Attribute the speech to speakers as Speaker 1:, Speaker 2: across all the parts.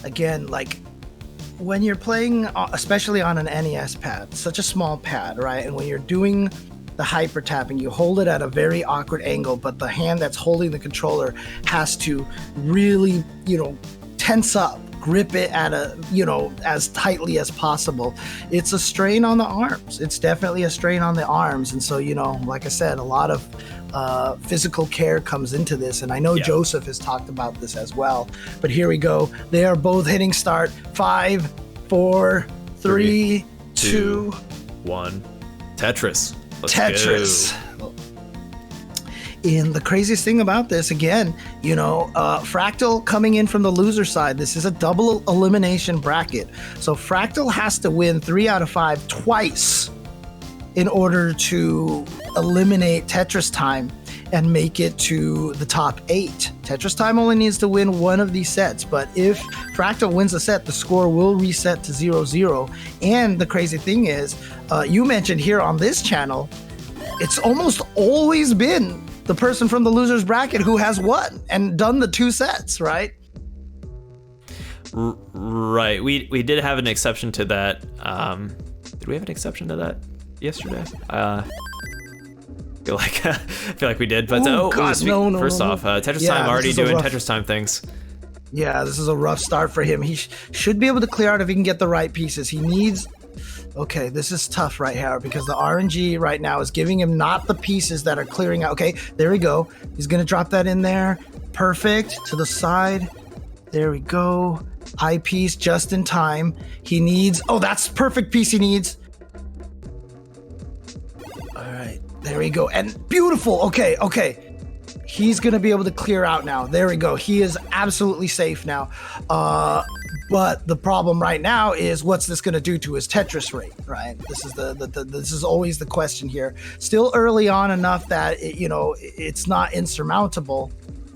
Speaker 1: again, like when you're playing, especially on an NES pad, such a small pad, right? And when you're doing the hyper tapping, you hold it at a very awkward angle, but the hand that's holding the controller has to really, tense up, grip it at as tightly as possible. It's a strain on the arms. It's definitely a strain on the arms. And so, like I said, a lot of physical care comes into this. And I know Joseph has talked about this as well, but here we go. They are both hitting start. 5, 4, 3, 2,
Speaker 2: 1. Tetris. Let's
Speaker 1: Tetris.
Speaker 2: Go.
Speaker 1: And the craziest thing about this, again, Fractal coming in from the loser side. This is a double elimination bracket. So Fractal has to win 3 out of 5 twice in order to eliminate TetrisTime and make it to the top 8. TetrisTime only needs to win one of these sets, but if Fractal wins a set, the score will reset to 0-0. And the crazy thing is, you mentioned here on this channel, it's almost always been the person from the loser's bracket who has won and done the 2 sets, right?
Speaker 2: Right. We did have an exception to that. Did we have an exception to that yesterday? I feel like we did, but
Speaker 1: no.
Speaker 2: First off, TetrisTime already doing TetrisTime things.
Speaker 1: Yeah, this is a rough start for him. He should be able to clear out if he can get the right pieces. He needs. Okay, this is tough right here because the RNG right now is giving him not the pieces that are clearing out. Okay, there we go. He's gonna drop that in there. Perfect. To the side. There we go. Eyepiece just in time. He needs. Oh, that's perfect piece he needs. All right. There we go. And beautiful. Okay. He's going to be able to clear out now. There we go. He is absolutely safe now. But the problem right now is what's this going to do to his Tetris rate, right? This is this is always the question here. Still early on enough that, it's not insurmountable,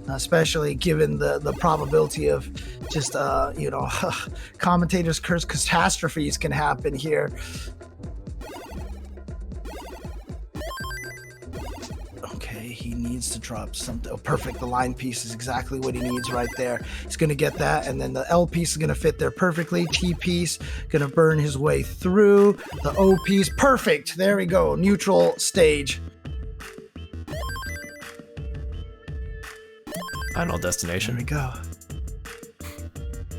Speaker 1: especially given the probability of just, commentators' curse catastrophes can happen here. He needs to drop something. Oh, perfect. The line piece is exactly what he needs right there. He's going to get that, and then the L piece is going to fit there perfectly. T piece going to burn his way through. The O piece, perfect. There we go. Neutral stage.
Speaker 2: Final destination.
Speaker 1: There we go.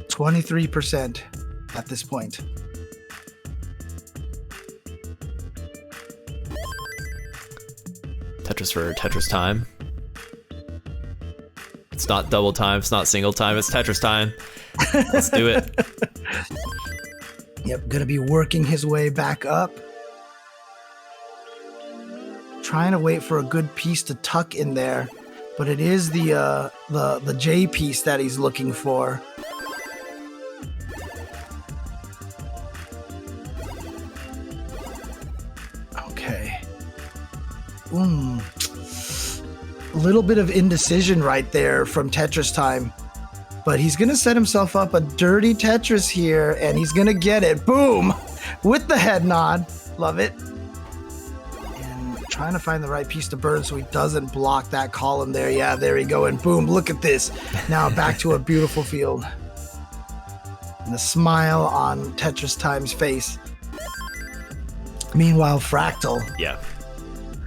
Speaker 1: 23% at this point.
Speaker 2: Tetris for TetrisTime. It's not double time, it's not single time, it's TetrisTime. Let's do it.
Speaker 1: Yep, gonna be working his way back up. Trying to wait for a good piece to tuck in there, but it is the J piece that he's looking for. Okay. A little bit of indecision right there from TetrisTime, but he's gonna set himself up a dirty Tetris here, and he's gonna get it. Boom! With the head nod. Love it. And trying to find the right piece to burn so he doesn't block that column there. Yeah, there we go. And boom, look at this. Now back to a beautiful field. And the smile on TetrisTime's face. Meanwhile, Fractal.
Speaker 2: Yeah.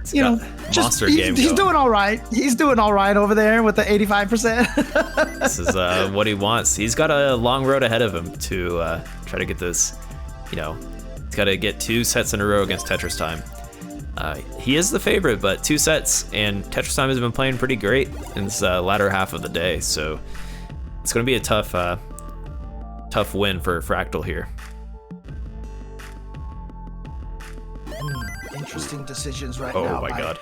Speaker 1: He's doing all right. He's doing all right over there with the 85%.
Speaker 2: This is what he wants. He's got a long road ahead of him to try to get this. He's got to get 2 sets in a row against TetrisTime. He is the favorite, but 2 sets, and TetrisTime has been playing pretty great in this latter half of the day. So it's going to be a tough win for Fractal here.
Speaker 1: Interesting decisions now.
Speaker 2: Oh my God.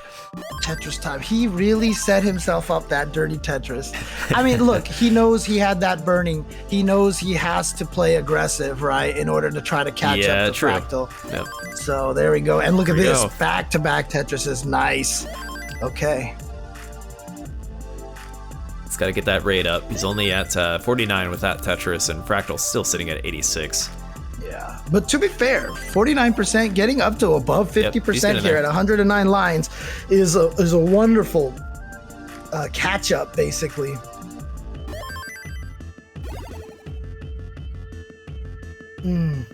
Speaker 1: TetrisTime. He really set himself up that dirty Tetris. I mean, look, he knows he had that burning. He knows he has to play aggressive, right, in order to try to catch up to Fractal.
Speaker 2: Yep.
Speaker 1: So there we go. And look at this. Back-to-back Tetris is nice. Okay.
Speaker 2: He's got to get that rate up. He's only at 49 with that Tetris, and Fractal's still sitting at 86.
Speaker 1: Yeah, but to be fair, 49% getting up to above 50% here at 109 lines is a wonderful catch up, basically. Okay,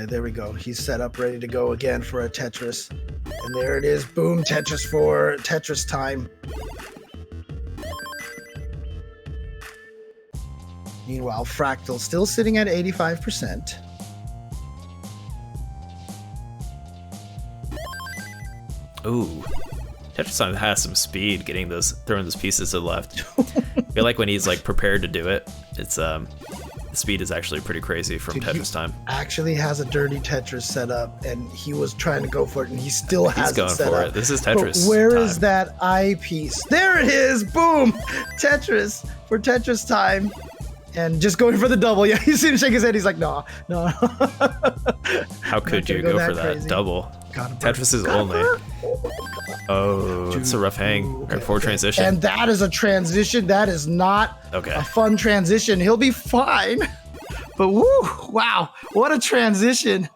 Speaker 1: there we go. He's set up, ready to go again for a Tetris. And there it is. Boom, Tetris for TetrisTime. Meanwhile, Fractal still sitting at 85%.
Speaker 2: Ooh. TetrisTime has some speed throwing those pieces to the left. I feel like when he's like prepared to do it, it's the speed is actually pretty crazy from TetrisTime.
Speaker 1: Actually has a dirty Tetris set up, and he was trying to go for it, and he still has it set up.
Speaker 2: This is Tetris.
Speaker 1: But where is that eyepiece? There it is! Boom! Tetris for TetrisTime. And just going for the double. Yeah, you see him shake his head. He's like, no.
Speaker 2: How could you go for that double? Tetris is only. Oh, it's a rough hang right before transition.
Speaker 1: And that is a transition. That is not a fun transition. He'll be fine. But woo, wow, what a transition.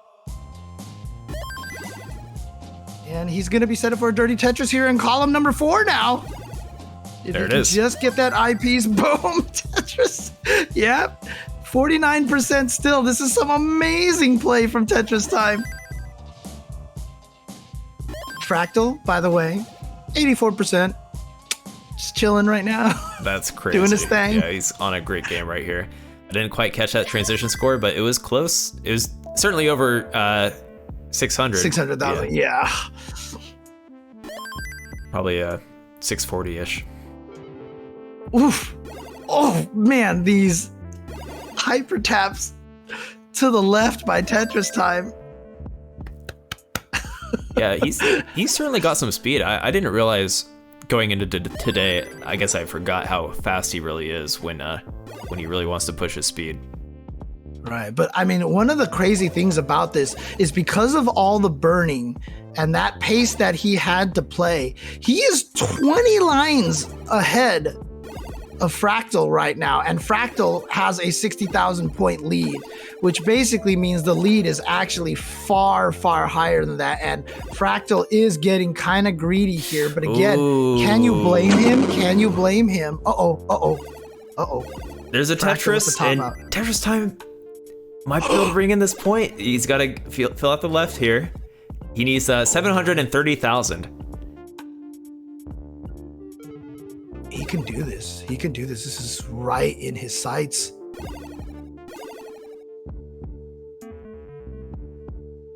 Speaker 1: And he's going to be set up for a dirty Tetris here in column number 4 now. If
Speaker 2: there it is.
Speaker 1: Just get that eyepiece. Boom, Tetris. Yep. 49% still. This is some amazing play from TetrisTime. Fractal, by the way, 84%. Just chilling right now.
Speaker 2: That's crazy.
Speaker 1: Doing his thing.
Speaker 2: Yeah, he's on a great game right here. I didn't quite catch that transition score, but it was close. It was certainly over 600.
Speaker 1: 600,000, yeah.
Speaker 2: Probably 640-ish.
Speaker 1: Oof. Oh, man, these hyper taps to the left by TetrisTime.
Speaker 2: Yeah, he's certainly got some speed. I didn't realize going into today. I guess I forgot how fast he really is when he really wants to push his speed.
Speaker 1: Right, but I mean, one of the crazy things about this is because of all the burning and that pace that he had to play, he is 20 lines ahead of Fractal right now, and Fractal has a 60,000 point lead, which basically means the lead is actually far, far higher than that, and Fractal is getting kind of greedy here, but again, can you blame him? Can you blame him? Uh-oh.
Speaker 2: There's a Tetris, and TetrisTime might be able to bring in this point. He's got to fill out the left here. He needs 730,000.
Speaker 1: He can do this. This is right in his sights.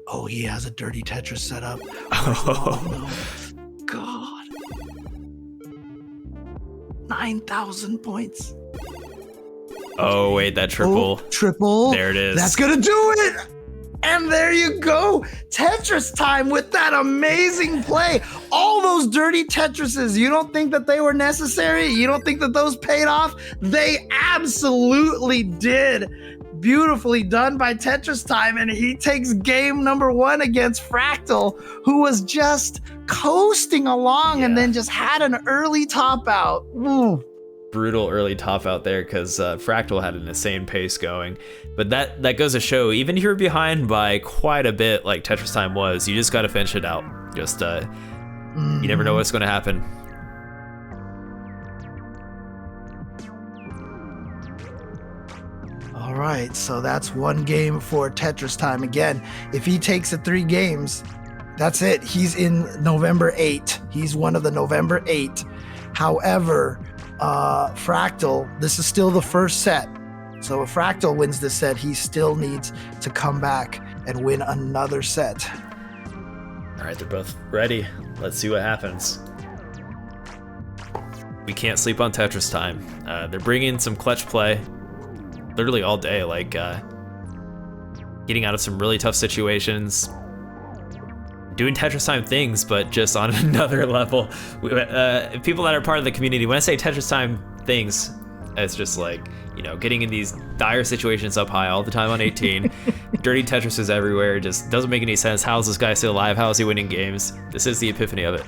Speaker 1: Oh, he has a dirty Tetris set up. Oh, no. God. 9,000 points.
Speaker 2: Oh, wait, that triple.
Speaker 1: Triple.
Speaker 2: There it is.
Speaker 1: That's going to do it. And there you go. TetrisTime with that amazing play. All those dirty Tetrises, you don't think that they were necessary? You don't think that those paid off? They absolutely did. Beautifully done by TetrisTime, and he takes game number 1 against Fractal, who was just coasting along and then just had an early top out. Ooh.
Speaker 2: Brutal early top out there because Fractal had an insane pace going, but that goes to show, even if you're behind by quite a bit like TetrisTime was, you just got to finish it out. Just you never know what's going to happen.
Speaker 1: All right, so that's 1 game for TetrisTime. Again, if he takes it 3 games, that's it. He's in November 8. He's one of the November 8. However, Fractal, this is still the first set. So if Fractal wins this set, he still needs to come back and win another set.
Speaker 2: All right, they're both ready. Let's see what happens. We can't sleep on TetrisTime. They're bringing some clutch play literally all day, like getting out of some really tough situations, doing TetrisTime things, but just on another level. People that are part of the community, when I say TetrisTime things, it's just like, getting in these dire situations up high all the time on 18. Dirty Tetris is everywhere. Just doesn't make any sense. How is this guy still alive? How is he winning games? This is the epiphany of it.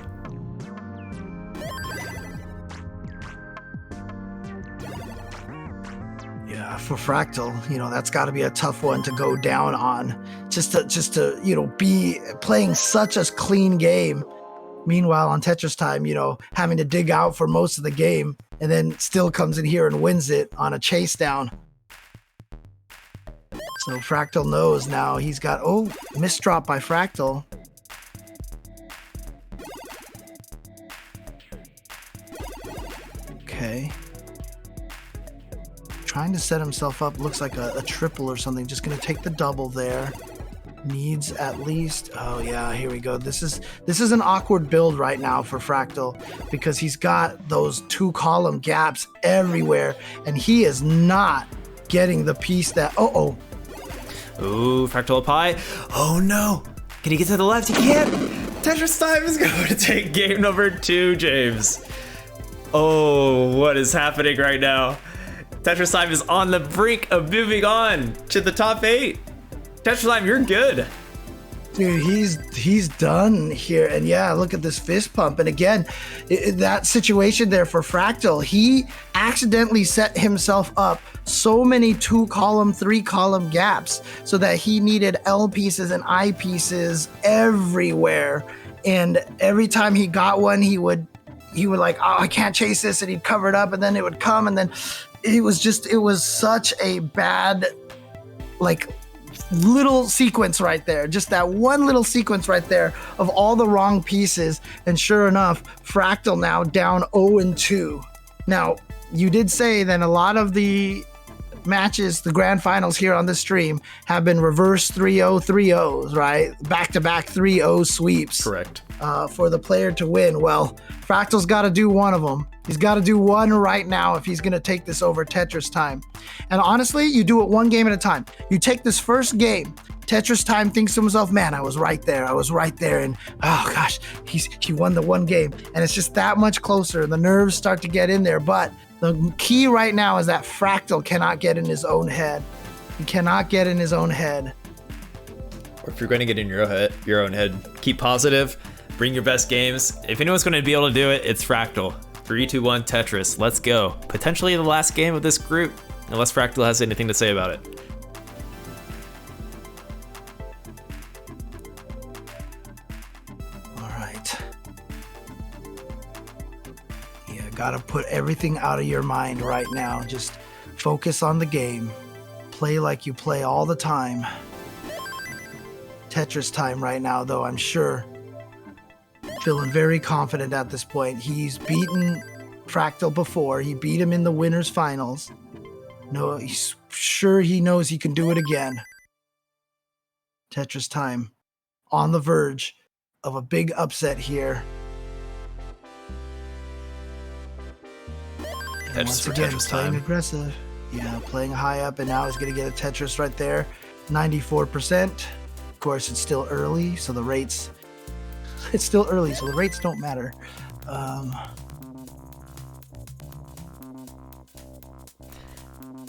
Speaker 1: Yeah, for Fractal, that's got to be a tough one to go down on. Just to be playing such a clean game. Meanwhile, on TetrisTime, having to dig out for most of the game and then still comes in here and wins it on a chase down. So Fractal knows now. He's got, oh, misdrop by Fractal. Okay. Trying to set himself up. Looks like a triple or something. Just going to take the double there. Needs at least, oh yeah, here we go. This is an awkward build right now for Fractal because he's got those 2-column gaps everywhere and he is not getting the piece that, Ooh,
Speaker 2: Fractal up high. Oh no, can he get to the left? He can't. TetrisTime is going to take game number 2, James. Oh, what is happening right now? TetrisTime is on the brink of moving on to the top 8. TetrisTime, you're good.
Speaker 1: Dude, he's done here. And yeah, look at this fist pump. And again, that situation there for Fractal, he accidentally set himself up so many 2-column, 3-column gaps so that he needed L pieces and I pieces everywhere. And every time he got one, he would like, oh, I can't chase this. And he'd cover it up and then it would come. And then it was such a bad, like, little sequence right there, just that one little sequence right there of all the wrong pieces. And sure enough, Fractal now down 0-2. Now, you did say that a lot of the matches, the grand finals here on the stream, have been reverse 3-0 3-0s, right? Back-to-back 3-0 sweeps.
Speaker 2: Correct.
Speaker 1: For the player to win. Well, Fractal's got to do one of them. He's got to do one right now if he's going to take this over TetrisTime. And honestly, you do it one game at a time. You take this first game. TetrisTime thinks to himself, man, I was right there. And oh gosh, he won the one game. And it's just that much closer. The nerves start to get in there. But the key right now is that Fractal cannot get in his own head. He cannot get in his own head.
Speaker 2: Or if you're going to get in your own head, keep positive. Bring your best games. If anyone's going to be able to do it, it's Fractal. 3, 2, 1, Tetris. Let's go. Potentially the last game of this group, unless Fractal has anything to say about it.
Speaker 1: All right. Yeah, gotta put everything out of your mind right now. Just focus on the game. Play like you play all the time. TetrisTime right now, though, I'm sure. Feeling very confident at this point. He's beaten Fractal before. He beat him in the winners finals. No, he's sure he knows he can do it again. TetrisTime on the verge of a big upset here. And once again, playing aggressive. Yeah, playing high up, and now he's going to get a Tetris right there. 94%. Of course, it's still early, so the rates... It's still early, so the rates don't matter.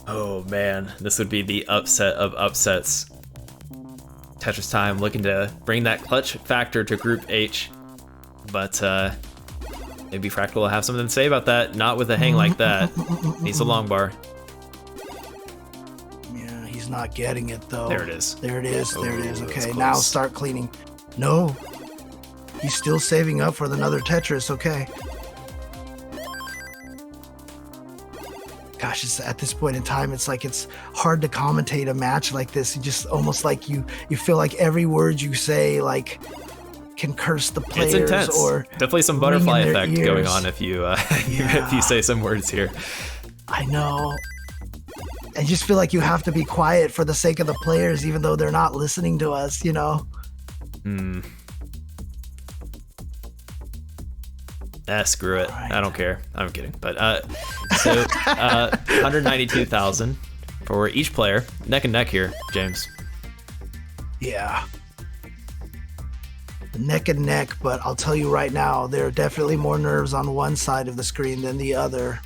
Speaker 2: Oh man, this would be the upset of upsets. TetrisTime looking to bring that clutch factor to Group H, but maybe Fractal will have something to say about that. Not with a hang like that. Needs a long bar.
Speaker 1: Yeah, he's not getting it though.
Speaker 2: There it is.
Speaker 1: There it is. There it is. Okay, now start cleaning. No. He's still saving up for another Tetris, okay. Gosh, it's, at this point in time, it's like it's hard to commentate a match like this. You just almost like you feel like every word you say like can curse the players.
Speaker 2: It's intense.
Speaker 1: Or
Speaker 2: definitely some butterfly effect
Speaker 1: ears.
Speaker 2: going on if you if you say some words here.
Speaker 1: I know. I just feel like you have to be quiet for the sake of the players, even though they're not listening to us, you know?
Speaker 2: Screw it. Right. I don't care. I'm kidding. But so 192,000 for each player. Neck and neck here, James.
Speaker 1: Yeah. Neck and neck, but I'll tell you right now, there are definitely more nerves on one side of the screen than the other.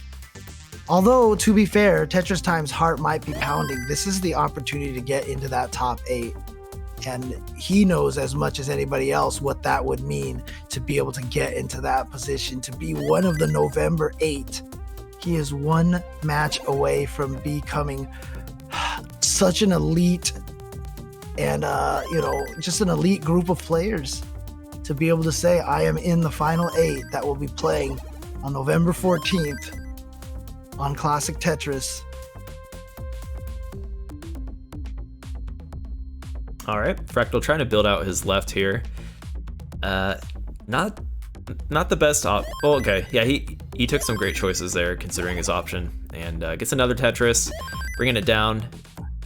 Speaker 1: Although, to be fair, TetrisTime's heart might be pounding. This is the opportunity to get into that top 8. And he knows as much as anybody else what that would mean to be able to get into that position, to be one of the November 8. He is one match away from becoming such an elite and, just an elite group of players to be able to say, I am in the final 8 that will be playing on November 14th on Classic Tetris.
Speaker 2: All right, Fractal trying to build out his left here. Not the best well, okay, yeah, he took some great choices there considering his option, and gets another Tetris, bringing it down,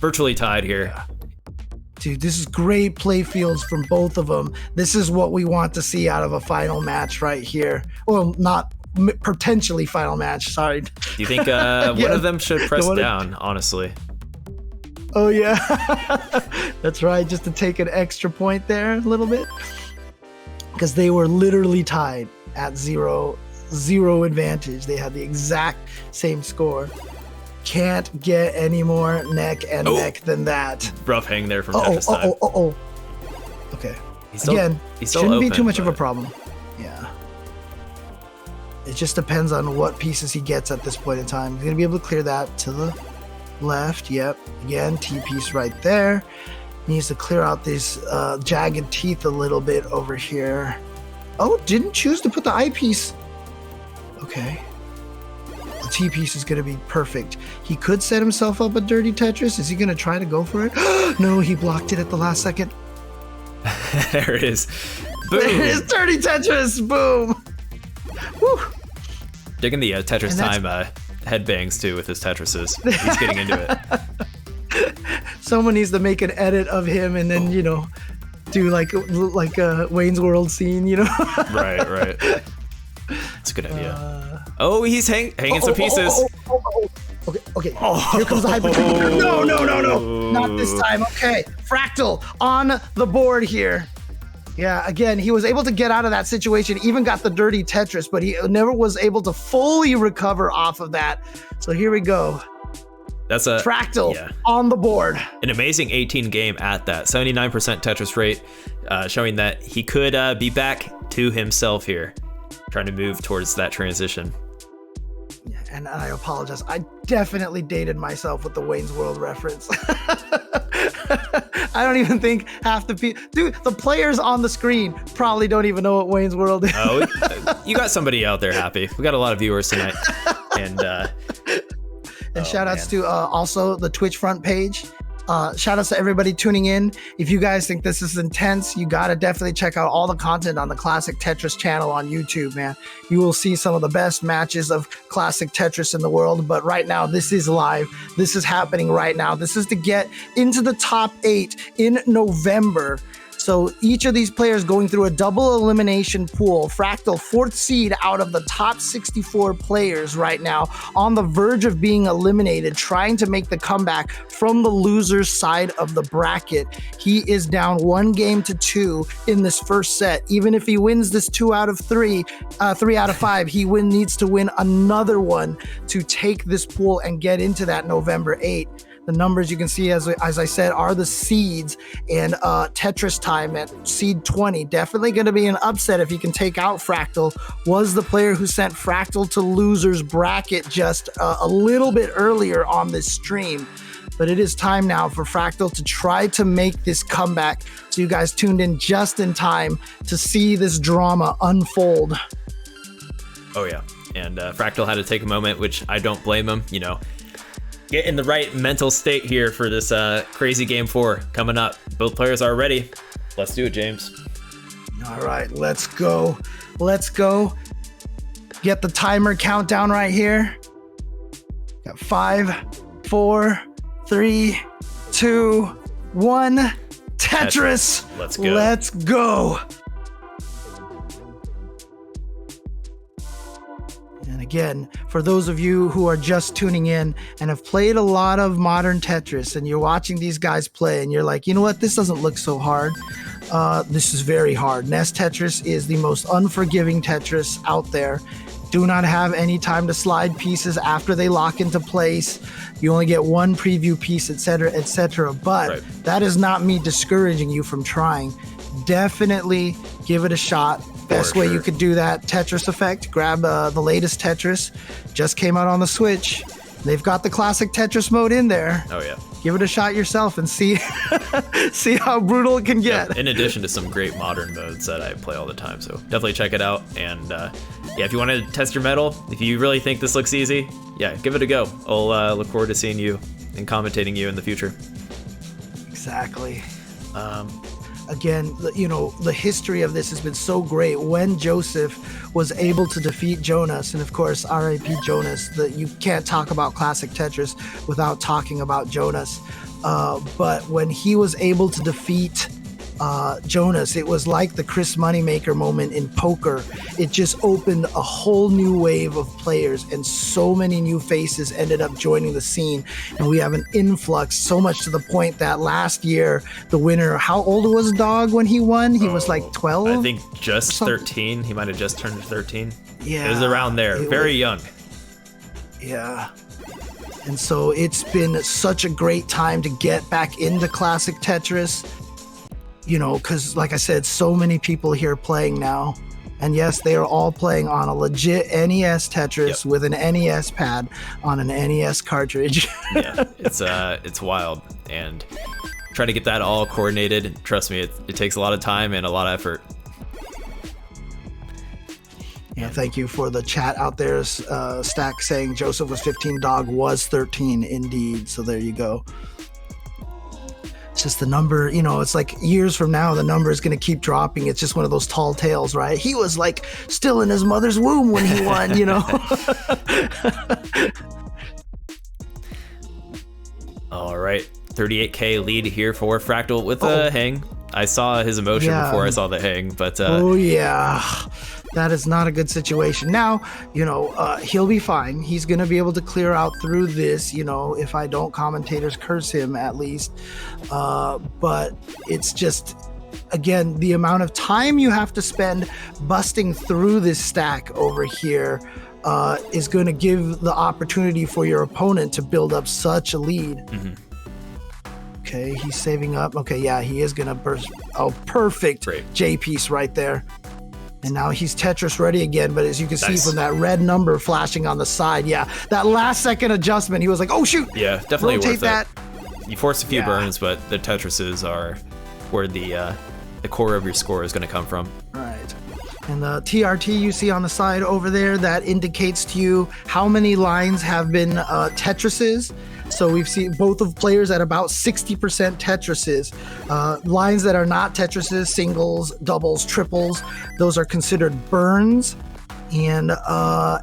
Speaker 2: virtually tied here.
Speaker 1: Dude, this is great play fields from both of them. This is what we want to see out of a final match right here. Well, not potentially final match, sorry.
Speaker 2: Do you think one of them should press down, honestly?
Speaker 1: Oh yeah, that's right, just to take an extra point there a little bit. Because they were literally tied at zero advantage. They had the exact same score. Can't get any more neck and neck than that.
Speaker 2: Rough hang there from TetrisTime.
Speaker 1: Okay.
Speaker 2: He's
Speaker 1: shouldn't
Speaker 2: open,
Speaker 1: be too much of a problem. Yeah. It just depends on what pieces he gets at this point in time. He's gonna be able to clear that to the left. Yep. Again, T piece right there. Needs to clear out these jagged teeth a little bit over here. Oh, didn't choose to put the eyepiece. Okay. The T piece is going to be perfect. He could set himself up a dirty Tetris. Is he going to try to go for it? No, he blocked it at the last second.
Speaker 2: There it is. Boom.
Speaker 1: There it is, dirty Tetris. Boom. Woo.
Speaker 2: Digging the TetrisTime headbangs too with his Tetrises. He's getting into it.
Speaker 1: Someone needs to make an edit of him and then, do like a Wayne's World scene,
Speaker 2: Right. That's a good idea. He's hanging some pieces.
Speaker 1: Okay. Here comes the hyper. No. Not this time. Okay. Fractal on the board here. Yeah, again, he was able to get out of that situation, even got the dirty Tetris, but he never was able to fully recover off of that. So here we go.
Speaker 2: That's a
Speaker 1: Fractal on the board.
Speaker 2: An amazing 18 game at that. 79% Tetris rate, showing that he could be back to himself here, trying to move towards that transition.
Speaker 1: Yeah, and I apologize. I definitely dated myself with the Wayne's World reference. I don't even think half the people... Dude, the players on the screen probably don't even know what Wayne's World is.
Speaker 2: Oh, you got somebody out there happy. We got a lot of viewers tonight. And
Speaker 1: shout outs to also the Twitch front page. Shout outs to everybody tuning in. If you guys think this is intense, you got to definitely check out all the content on the Classic Tetris channel on YouTube, man. You will see some of the best matches of Classic Tetris in the world. But right now, this is live. This is happening right now. This is to get into the top 8 in November. So each of these players going through a double elimination pool. Fractal, 4th seed out of the top 64 players right now, on the verge of being eliminated, trying to make the comeback from the loser's side of the bracket. He is down 1 game to 2 in this first set. Even if he wins this 2 out of 3 out of 5, he needs to win another one to take this pool and get into that November 8. The numbers you can see, as I said, are the seeds, and TetrisTime at seed 20. Definitely going to be an upset if he can take out Fractal. Was the player who sent Fractal to loser's bracket just a little bit earlier on this stream. But it is time now for Fractal to try to make this comeback. So you guys tuned in just in time to see this drama unfold.
Speaker 2: Oh yeah, and Fractal had to take a moment, which I don't blame him. Get in the right mental state here for this crazy game 4 coming up. Both players are ready. Let's do it, James.
Speaker 1: All right, let's go. Get the timer countdown right here. Got 5, 4, 3, 2, 1. Tetris. Let's go. And again, for those of you who are just tuning in and have played a lot of modern Tetris, and you're watching these guys play and you're like, you know what, this doesn't look so hard. This is very hard. NES Tetris is the most unforgiving Tetris out there. Do not have any time to slide pieces after they lock into place. You only get one preview piece, etc., etc. But that is not me discouraging you from trying. Definitely give it a shot. Best way you could do that, Tetris Effect. Grab the latest Tetris. Just came out on the Switch. They've got the classic Tetris mode in there.
Speaker 2: Oh yeah.
Speaker 1: Give it a shot yourself and see see how brutal it can get.
Speaker 2: Yeah, in addition to some great modern modes that I play all the time. So definitely check it out. And yeah, if you want to test your mettle, if you really think this looks easy, yeah, give it a go. I'll look forward to seeing you and commentating you in the future.
Speaker 1: Exactly. Again, the history of this has been so great. When Joseph was able to defeat Jonas, and of course, R.I.P. Jonas, you can't talk about Classic Tetris without talking about Jonas. But when he was able to defeat Jonas, it was like the Chris Moneymaker moment in poker. It just opened a whole new wave of players, and so many new faces ended up joining the scene, and we have an influx, so much to the point that last year the winner, how old was Dog when he won? He was like 12,
Speaker 2: I think, just 13. He might have just turned 13.
Speaker 1: Yeah,
Speaker 2: it was around there, very young.
Speaker 1: Yeah. And so it's been such a great time to get back into Classic Tetris, because like I said, so many people here playing now. And yes, they are all playing on a legit NES Tetris with an NES pad on an NES cartridge.
Speaker 2: Yeah, it's wild. And trying to get that all coordinated, trust me, it takes a lot of time and a lot of effort.
Speaker 1: Yeah, thank you for the chat out there. Stack saying Joseph was 15, Dog was 13 indeed. So there you go. It's just the number, it's like years from now, the number is going to keep dropping. It's just one of those tall tales, right? He was like still in his mother's womb when he won,
Speaker 2: All right, 38K lead here for Fractal with the hang. I saw his emotion before I saw the hang, but
Speaker 1: oh yeah, that is not a good situation. Now, he'll be fine. He's going to be able to clear out through this, if I don't commentators curse him at least. But it's just, again, the amount of time you have to spend busting through this stack over here is going to give the opportunity for your opponent to build up such a lead. Mm-hmm. Okay, he's saving up. Okay, yeah, he is going to burst. Oh, perfect J piece right there. And now he's Tetris ready again, but as you can see from that red number flashing on the side, that last second adjustment, he was like, oh shoot.
Speaker 2: Yeah, definitely
Speaker 1: rotate
Speaker 2: worth
Speaker 1: that.
Speaker 2: It. You force a few burns, but the Tetrises are where the core of your score is going to come from.
Speaker 1: Right. And the TRT you see on the side over there, that indicates to you how many lines have been Tetrises. So we've seen both of players at about 60% Tetrises. Lines that are not Tetrises, singles, doubles, triples, those are considered burns. And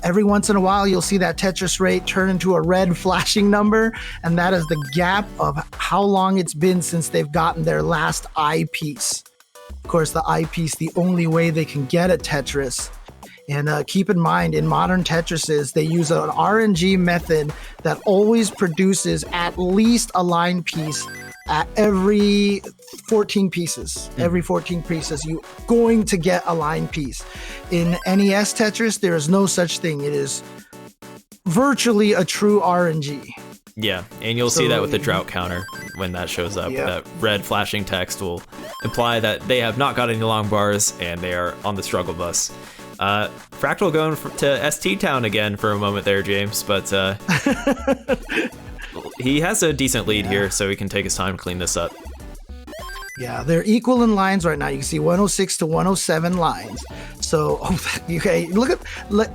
Speaker 1: every once in a while, you'll see that Tetris rate turn into a red flashing number. And that is the gap of how long it's been since they've gotten their last eyepiece. Of course, the eyepiece, the only way they can get a Tetris. And keep in mind, in modern Tetrises, they use an RNG method that always produces at least a line piece at every 14 pieces. Every 14 pieces, you're going to get a line piece. In NES Tetris, there is no such thing. It is virtually a true RNG.
Speaker 2: Yeah, and you'll see that with the drought counter when that shows up.
Speaker 1: Yep.
Speaker 2: That red flashing text will imply that they have not got any long bars and they are on the struggle bus. Fractal going to ST Town again for a moment there, James, but he has a decent lead here, so he can take his time to clean this up.
Speaker 1: Yeah, they're equal in lines right now. You can see 106 to 107 lines. So, okay, look at,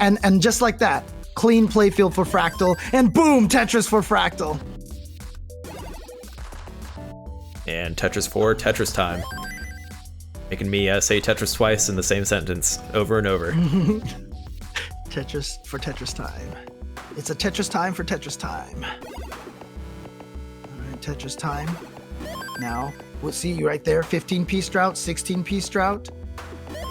Speaker 1: and just like that, clean playfield for Fractal, and boom, Tetris for Fractal.
Speaker 2: And Tetris for TetrisTime. Making me say Tetris twice in the same sentence, over and over.
Speaker 1: Tetris for TetrisTime. It's a Tetris time for TetrisTime. All right, TetrisTime. Now, we'll see you right there. 15-piece drought, 16-piece drought,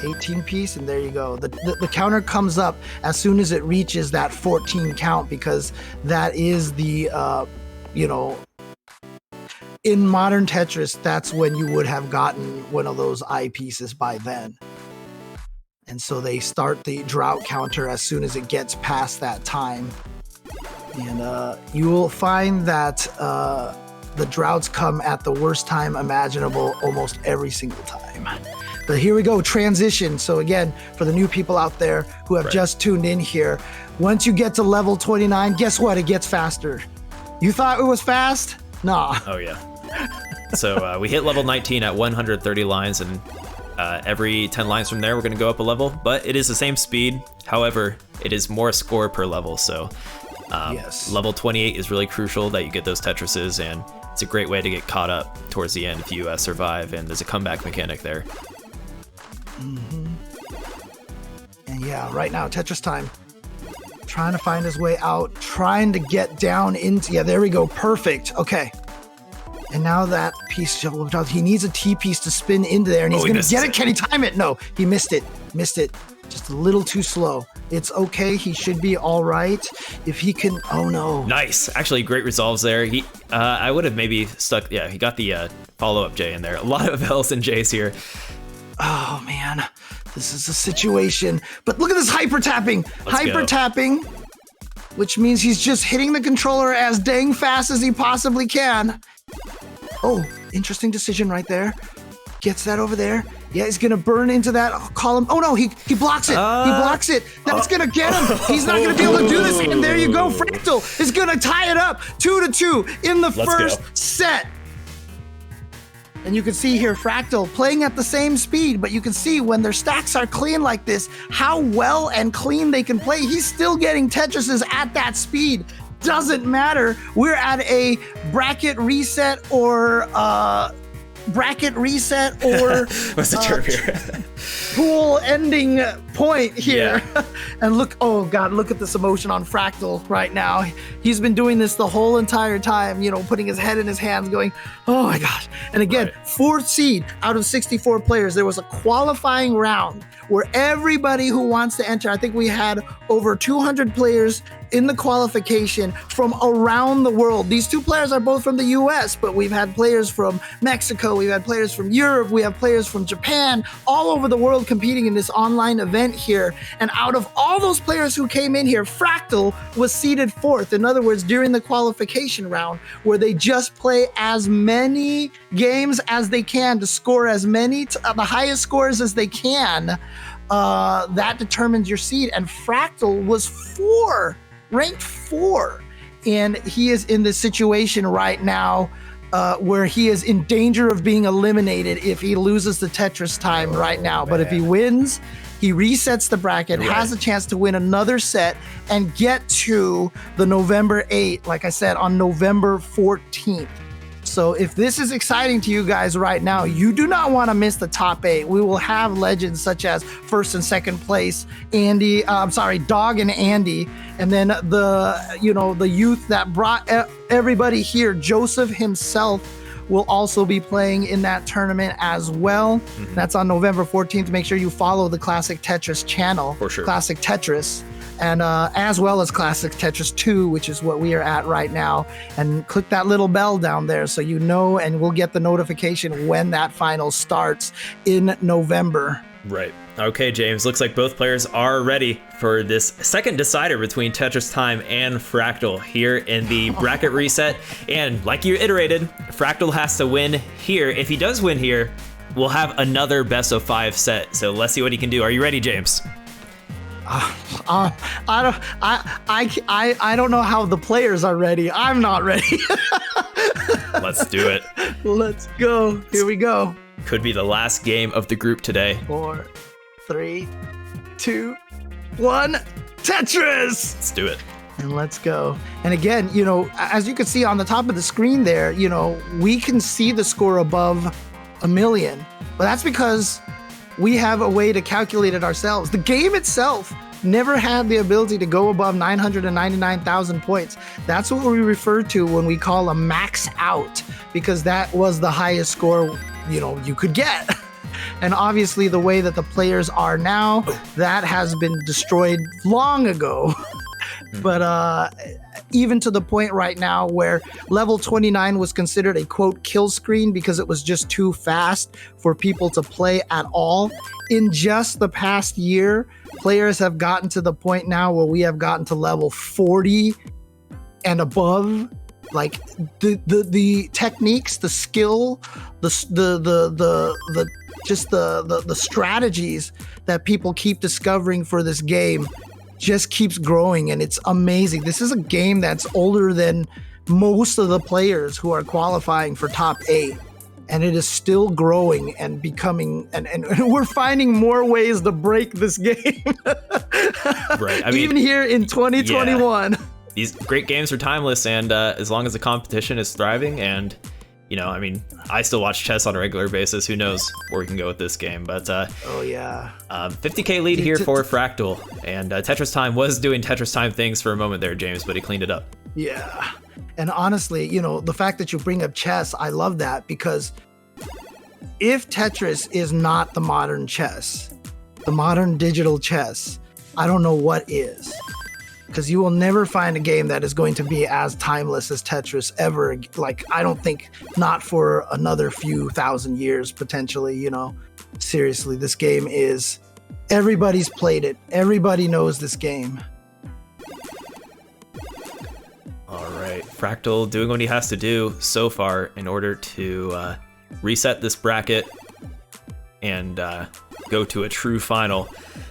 Speaker 1: 18-piece, and there you go. The counter comes up as soon as it reaches that 14 count, because that is the, in modern Tetris, that's when you would have gotten one of those eyepieces by then. And so they start the drought counter as soon as it gets past that time. And you will find that the droughts come at the worst time imaginable almost every single time. But here we go, transition. So again, for the new people out there who have just tuned in here, once you get to level 29, guess what? It gets faster. You thought it was fast? Nah.
Speaker 2: Oh, yeah. So we hit level 19 at 130 lines, and every 10 lines from there, we're going to go up a level. But it is the same speed. However, it is more score per level. So level 28 is really crucial that you get those Tetrises, and it's a great way to get caught up towards the end if you survive, and there's a comeback mechanic there.
Speaker 1: And yeah, right now, TetrisTime trying to find his way out, trying to get down into, yeah, there we go, perfect, okay. And now that piece, he needs a T piece to spin into there, and he's gonna get it. Can he time it? No, he missed it, just a little too slow. It's okay, he should be all right. If he can, oh no.
Speaker 2: Nice, actually great resolves there. I would have maybe stuck, yeah, he got the follow-up J in there. A lot of L's and J's here.
Speaker 1: Oh man, this is a situation. But look at this hyper tapping, which means he's just hitting the controller as dang fast as he possibly can. Oh, interesting decision right there. Gets that over there. Yeah, he's gonna burn into that column. Oh no, he blocks it. He blocks it. That's gonna get him. He's not gonna be able to do this. And there you go. Fractal is gonna tie it up 2-2 in the first set. And you can see here Fractal playing at the same speed, but you can see when their stacks are clean like this, how well and clean they can play. He's still getting Tetrises at that speed. Doesn't matter. We're at a bracket reset or
Speaker 2: what's the term here?
Speaker 1: Pool ending point here. Yeah. And look, oh God, look at this emotion on Fractal right now. He's been doing this the whole entire time, you know, putting his head in his hands going, oh my gosh. And again, fourth seed out of 64 players. There was a qualifying round where everybody who wants to enter, I think we had over 200 players in the qualification from around the world. These two players are both from the US, but we've had players from Mexico, we've had players from Europe, we have players from Japan, all over the world competing in this online event here. And out of all those players who came in here, Fractal was seeded fourth. In other words, during the qualification round, where they just play as many games as they can to score as many, the highest scores as they can, that determines your seed. And Fractal was ranked 4, and he is in this situation right now where he is in danger of being eliminated if he loses the TetrisTime right now. But if he wins, he resets the bracket, has a chance to win another set and get to the November 8th, like I said, on November 14th. So if this is exciting to you guys right now, you do not want to miss the top 8. We will have legends such as first and second place, Dog and Andy, and then the youth that brought everybody here, Joseph himself, will also be playing in that tournament as well. Mm-hmm. That's on November 14th. Make sure you follow the Classic Tetris channel, for sure. Classic Tetris. And as well as Classic Tetris 2, which is what we are at right now. And click that little bell down there so you know, and we'll get the notification when that final starts in November.
Speaker 2: Right. Okay, James, looks like both players are ready for this second decider between TetrisTime and Fractal here in the bracket reset. And like you iterated, Fractal has to win here. If he does win here, we'll have another best of 5 set. So let's see what he can do. Are you ready, James?
Speaker 1: I don't know how the players are ready. I'm not ready.
Speaker 2: Let's do it.
Speaker 1: Let's go. Here we go.
Speaker 2: Could be the last game of the group today.
Speaker 1: 4, 3, 2, 1. Tetris.
Speaker 2: Let's do it.
Speaker 1: And let's go. And again, you know, as you can see on the top of the screen there, you know, we can see the score above 1 million, but that's because we have a way to calculate it ourselves. The game itself never had the ability to go above 999,000 points. That's what we refer to when we call a max out, because that was the highest score, you know, you could get. And obviously the way that the players are now, that has been destroyed long ago. But even to the point right now where level 29 was considered a quote kill screen because it was just too fast for people to play at all. In just the past year, players have gotten to the point now where we have gotten to level 40 and above. Like the techniques, the skill, the strategies that people keep discovering for this game just keeps growing, and it's amazing. This is a game that's older than most of the players who are qualifying for top 8, and it is still growing and becoming, and we're finding more ways to break this game.
Speaker 2: Right. I mean,
Speaker 1: even here in 2021.
Speaker 2: these great games are timeless, and as long as the competition is thriving, and I mean, I still watch chess on a regular basis. Who knows where we can go with this game? But
Speaker 1: oh yeah,
Speaker 2: 50k lead here for Fractal, and TetrisTime was doing TetrisTime things for a moment there, James, but he cleaned it up.
Speaker 1: Yeah, and honestly, the fact that you bring up chess, I love that, because if Tetris is not the modern chess, the modern digital chess, I don't know what is. Because you will never find a game that is going to be as timeless as Tetris ever. Like, I don't think, not for another few thousand years, potentially, Seriously, this game is, everybody's played it. Everybody knows this game.
Speaker 2: All right, Fractal doing what he has to do so far in order to reset this bracket and go to a true final.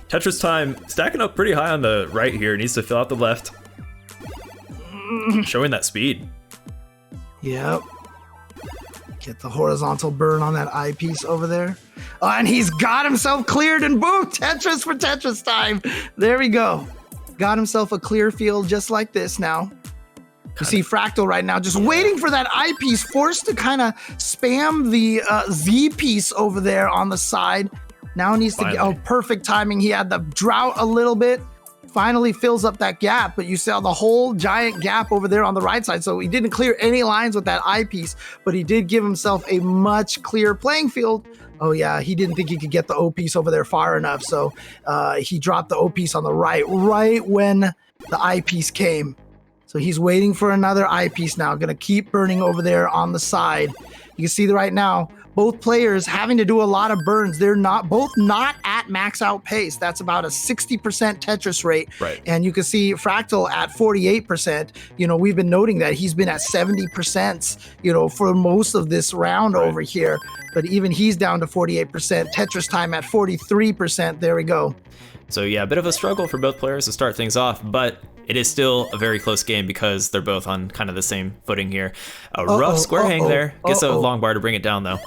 Speaker 2: TetrisTime stacking up pretty high on the right here. Needs to fill out the left. Showing that speed.
Speaker 1: Yep. Get the horizontal burn on that eyepiece over there. Oh, and he's got himself cleared, and boom, Tetris for TetrisTime. There we go. Got himself a clear field just like this now. You see Fractal right now just waiting for that eyepiece, forced to kind of spam the Z piece over there on the side. Now he needs to get, perfect timing. He had the drought a little bit, finally fills up that gap, but you saw the whole giant gap over there on the right side. So he didn't clear any lines with that eyepiece, but he did give himself a much clearer playing field. Oh yeah, he didn't think he could get the O piece over there far enough. So he dropped the O piece on the right when the eyepiece came. So he's waiting for another eyepiece now, gonna keep burning over there on the side. You can see right now, both players having to do a lot of burns. They're both not at max out pace. That's about a 60% Tetris rate.
Speaker 2: Right.
Speaker 1: And you can see Fractal at 48%. We've been noting that he's been at 70%, for most of this round over here. But even he's down to 48%. TetrisTime at 43%. There we go.
Speaker 2: So yeah, a bit of a struggle for both players to start things off, but it is still a very close game because they're both on kind of the same footing here. A rough square hang there. Gets a long bar to bring it down though.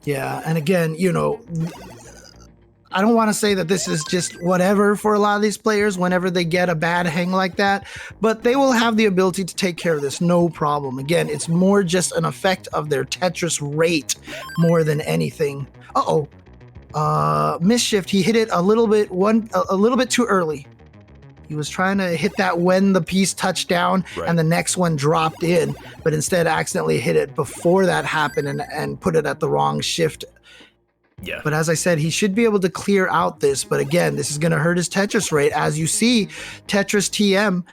Speaker 1: Yeah, and again, I don't want to say that this is just whatever for a lot of these players whenever they get a bad hang like that, but they will have the ability to take care of this, no problem. Again, it's more just an effect of their Tetris rate more than anything. Misshift, he hit it a little bit too early. He was trying to hit that when the piece touched down and the next one dropped in, but instead accidentally hit it before that happened and put it at the wrong shift.
Speaker 2: Yeah.
Speaker 1: But as I said, he should be able to clear out this. But again, this is going to hurt his Tetris rate. As you see, Tetris TM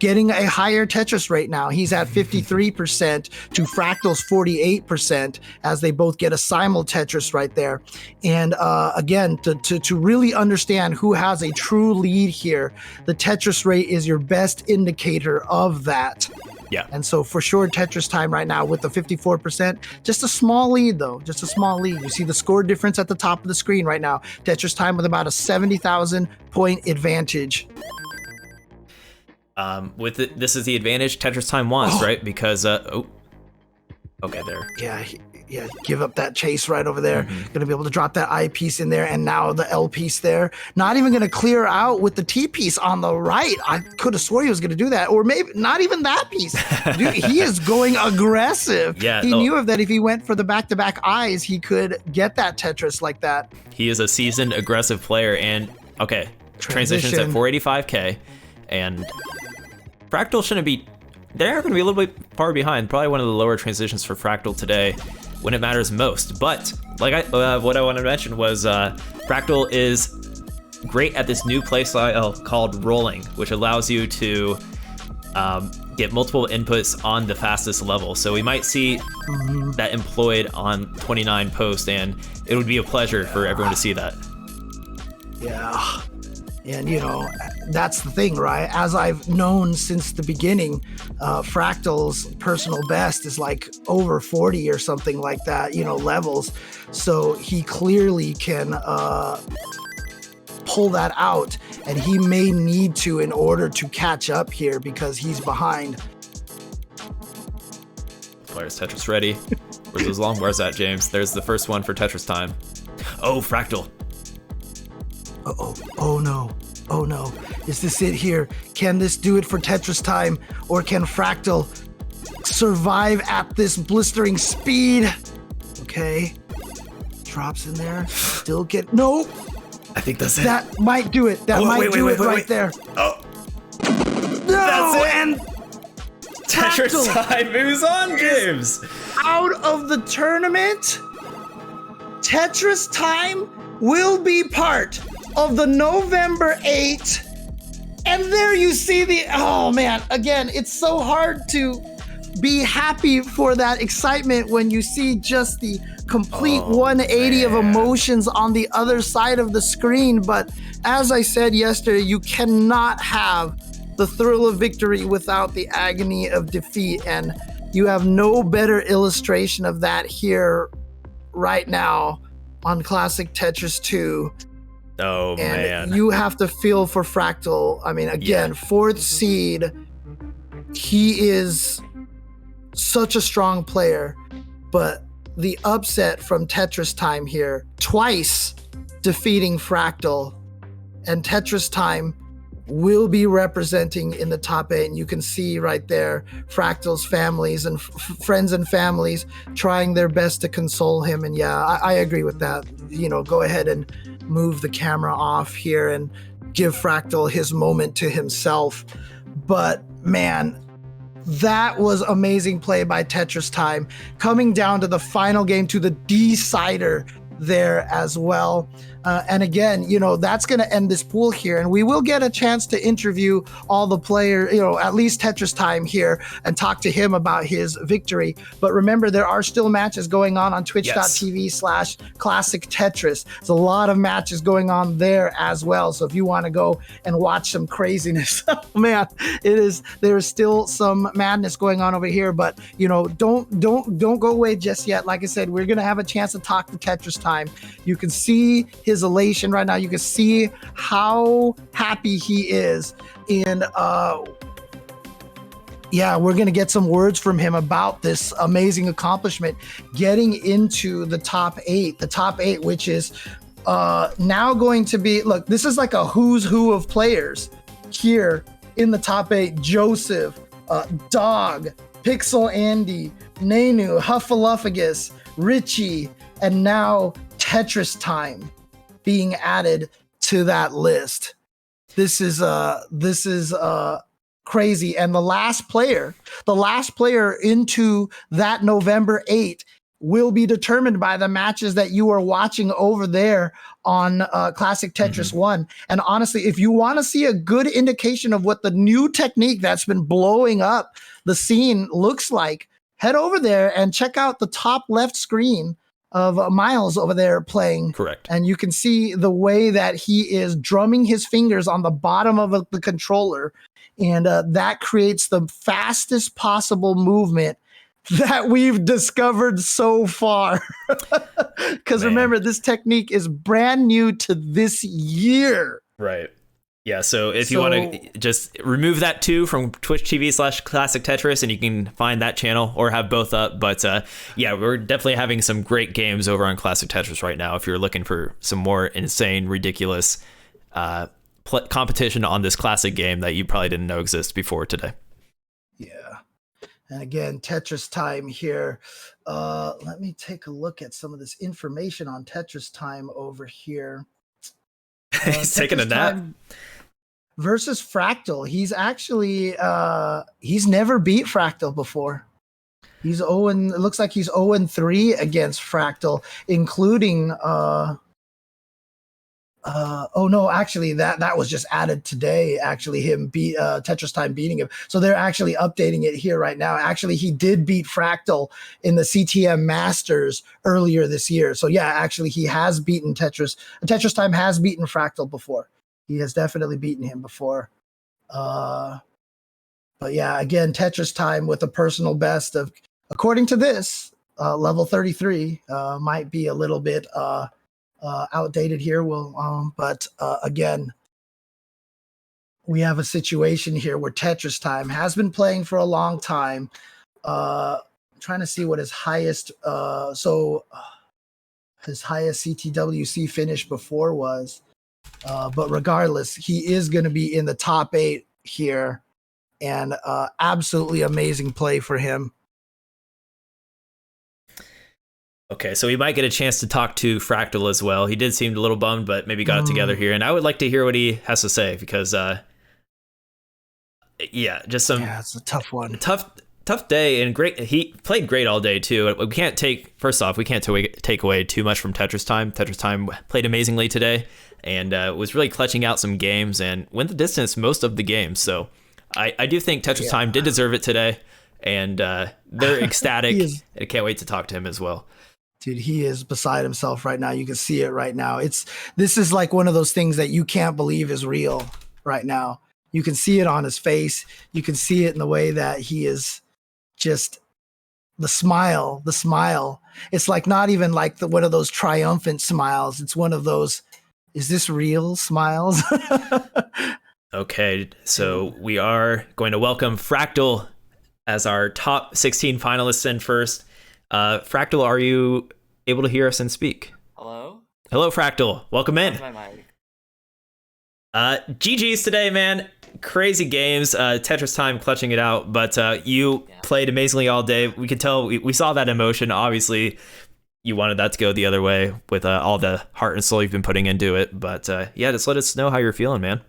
Speaker 1: getting a higher Tetris rate now. He's at 53% to Fractal's 48% as they both get a simul Tetris right there. And again, to really understand who has a true lead here, the Tetris rate is your best indicator of that.
Speaker 2: Yeah.
Speaker 1: And so for sure, TetrisTime right now with the 54%, just a small lead though, just a small lead. You see the score difference at the top of the screen right now. TetrisTime with about a 70,000 point advantage.
Speaker 2: This is the advantage TetrisTime wants, right? Because okay, there.
Speaker 1: Yeah, give up that chase right over there. Gonna be able to drop that I piece in there, and now the L piece there. Not even gonna clear out with the T piece on the right. I could have swore he was gonna do that, or maybe not even that piece. Dude, he is going aggressive.
Speaker 2: Yeah,
Speaker 1: he knew that if he went for the back-to-back eyes, he could get that Tetris like that.
Speaker 2: He is a seasoned, aggressive player, and okay, transitions at 485k, and Fractal shouldn't be. They're going to be a little bit far behind. Probably one of the lower transitions for Fractal today when it matters most. But like what I wanted to mention was Fractal is great at this new playstyle called rolling, which allows you to get multiple inputs on the fastest level. So we might see that employed on 29 post, and it would be a pleasure for everyone to see that.
Speaker 1: Yeah. And, that's the thing, right? As I've known since the beginning, Fractal's personal best is like over 40 or something like that, levels. So he clearly can pull that out, and he may need to in order to catch up here because he's behind.
Speaker 2: Players Tetris ready. Where's those long bars at, James? There's the first one for TetrisTime. Oh, Fractal.
Speaker 1: Oh no. Oh no, is this it here? Can this do it for TetrisTime, or can Fractal survive at this blistering speed? Okay, drops in there, still no.
Speaker 2: I think that's it.
Speaker 1: That might do it. That might do it right there.
Speaker 2: Oh,
Speaker 1: No,
Speaker 2: that's it.
Speaker 1: and
Speaker 2: TetrisTime moves on, James.
Speaker 1: out of the tournament. TetrisTime will be part of the November 8. And there you see oh man, again, it's so hard to be happy for that excitement when you see just the complete 180 of emotions on the other side of the screen. But as I said yesterday, you cannot have the thrill of victory without the agony of defeat. And you have no better illustration of that here right now on Classic Tetris 2.
Speaker 2: Oh,
Speaker 1: and
Speaker 2: man.
Speaker 1: You have to feel for Fractal. I mean, again, fourth seed. He is such a strong player, but the upset from TetrisTime here, twice defeating Fractal, and TetrisTime will be representing in the top 8. And you can see right there Fractal's families and friends and families trying their best to console him. And yeah, I agree with that. You know, go ahead and move the camera off here and give Fractal his moment to himself. But man, that was amazing play by TetrisTime, coming down to the final game, to the decider there as well. And again, you know, that's going to end this pool here, and we will get a chance to interview all the players, you know, at least TetrisTime here, and talk to him about his victory. But remember, there are still matches going on twitch.tv/Classic Tetris. There's a lot of matches going on there as well. So if you want to go and watch some craziness, oh man, there is still some madness going on over here. But you know, don't go away just yet. Like I said, we're going to have a chance to talk to TetrisTime. You can see his elation right now. You can see how happy he is. And yeah, we're going to get some words from him about this amazing accomplishment, getting into the top 8, which is now going to be, look, this is like a who's who of players here in the top 8. Joseph, Dog, Pixel Andy, Nenu, Huffaluffagus, Richie, and now TetrisTime being added to that list. This is crazy. And the last player into that November 8 will be determined by the matches that you are watching over there on Classic Tetris 1. And honestly, if you want to see a good indication of what the new technique that's been blowing up the scene looks like, head over there and check out the top left screen of Miles over there playing.
Speaker 2: Correct.
Speaker 1: And you can see the way that he is drumming his fingers on the bottom of the controller. And that creates the fastest possible movement that we've discovered so far. Because remember, this technique is brand new to this year.
Speaker 2: Right. Yeah, so if you want to just remove that too from Twitch TV/Classic Tetris, and you can find that channel or have both up. But yeah, we're definitely having some great games over on Classic Tetris right now. If you're looking for some more insane, ridiculous competition on this classic game that you probably didn't know exists before today.
Speaker 1: Yeah. And again, TetrisTime here. Let me take a look at some of this information on TetrisTime over here.
Speaker 2: He's taking a nap.
Speaker 1: Versus Fractal. He's actually he's never beat Fractal before. He's it looks like he's 0-3 against Fractal, including oh no, actually that was just added today. Actually, him beat TetrisTime beating him. So they're actually updating it here right now. Actually, he did beat Fractal in the CTM Masters earlier this year. So yeah, actually he has beaten TetrisTime has beaten Fractal before. He has definitely beaten him before. But yeah, again, TetrisTime with a personal best of, according to this, level 33, might be a little bit outdated here. But again, we have a situation here where TetrisTime has been playing for a long time. Trying to see what his highest, his highest CTWC finish before was. But regardless, he is going to be in the top 8 here, and absolutely amazing play for him.
Speaker 2: Okay, so we might get a chance to talk to Fractal as well. He did seem a little bummed, but maybe got it together here. And I would like to hear what he has to say because, it's
Speaker 1: a tough one.
Speaker 2: Tough day, and great. He played great all day too. We can't take away too much from TetrisTime. TetrisTime played amazingly today, and was really clutching out some games and went the distance most of the games. So I do think TetrisTime did deserve it today, and they're ecstatic. I can't wait to talk to him as well.
Speaker 1: Dude, he is beside himself right now. You can see it right now. This is like one of those things that you can't believe is real right now. You can see it on his face. You can see it in the way that he is just the smile. It's like not even like one of those triumphant smiles. It's one of those, is this real smiles?
Speaker 2: Okay, so we are going to welcome Fractal as our top 16 finalists in first. Fractal, are you able to hear us and speak?
Speaker 3: Hello,
Speaker 2: Fractal. Welcome in.
Speaker 3: my mic?
Speaker 2: GG's today, man. Crazy games. TetrisTime clutching it out, but you played amazingly all day. We could tell. We saw that emotion. Obviously, you wanted that to go the other way with all the heart and soul you've been putting into it. But just let us know how you're feeling, man.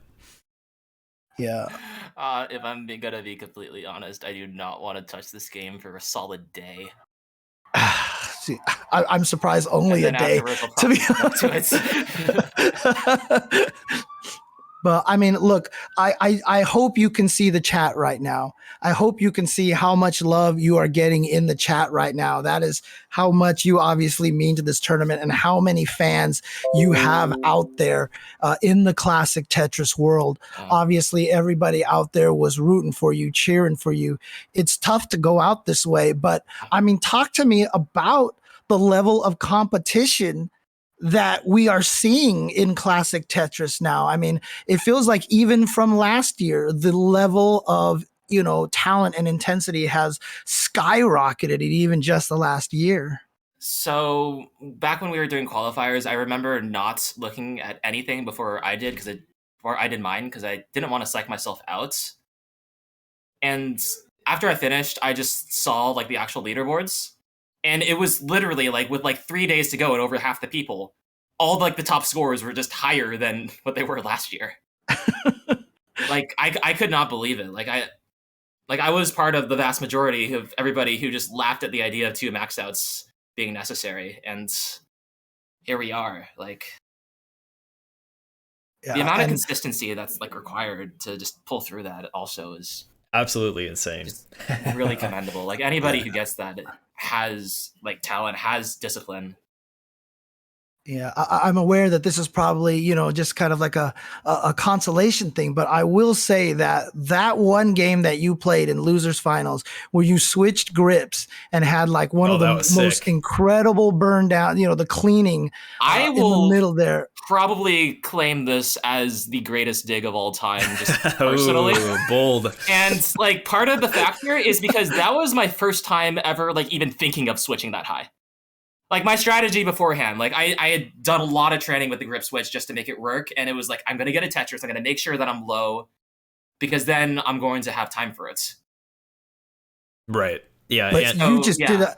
Speaker 1: Yeah.
Speaker 3: If I'm gonna be completely honest, I do not want to touch this game for a solid day.
Speaker 1: See, I'm surprised only a day, to be honest. But I mean, look, I hope you can see the chat right now. I hope you can see how much love you are getting in the chat right now. That is how much you obviously mean to this tournament and how many fans you have out there in the classic Tetris world. Obviously, everybody out there was rooting for you, cheering for you. It's tough to go out this way, but I mean, talk to me about the level of competition that we are seeing in classic Tetris now. I mean, it feels like even from last year, the level of, talent and intensity has skyrocketed even just the last year.
Speaker 3: So back when we were doing qualifiers, I remember not looking at anything before I did mine because I didn't want to psych myself out. And after I finished, I just saw like the actual leaderboards. And it was literally like with like 3 days to go and over half the people, all like the top scores were just higher than what they were last year. Like I could not believe it. I was part of the vast majority of everybody who just laughed at the idea of 2 max outs being necessary. And here we are. Like the amount of consistency that's like required to just pull through that also is
Speaker 2: absolutely insane.
Speaker 3: Really commendable. Like anybody who gets that has like talent, has discipline.
Speaker 1: Yeah, I'm aware that this is probably, just kind of like a consolation thing. But I will say that one game that you played in losers finals where you switched grips and had like one of the most incredible burn down, the cleaning
Speaker 3: I will
Speaker 1: in the middle there.
Speaker 3: Probably claim this as the greatest dig of all time, just personally.
Speaker 2: Bold.
Speaker 3: And like part of the factor is because that was my first time ever like even thinking of switching that high. Like my strategy beforehand, like I had done a lot of training with the grip switch just to make it work. And it was like, I'm going to get a Tetris. I'm going to make sure that I'm low because then I'm going to have time for it.
Speaker 2: Right. Yeah.
Speaker 1: But you just did a...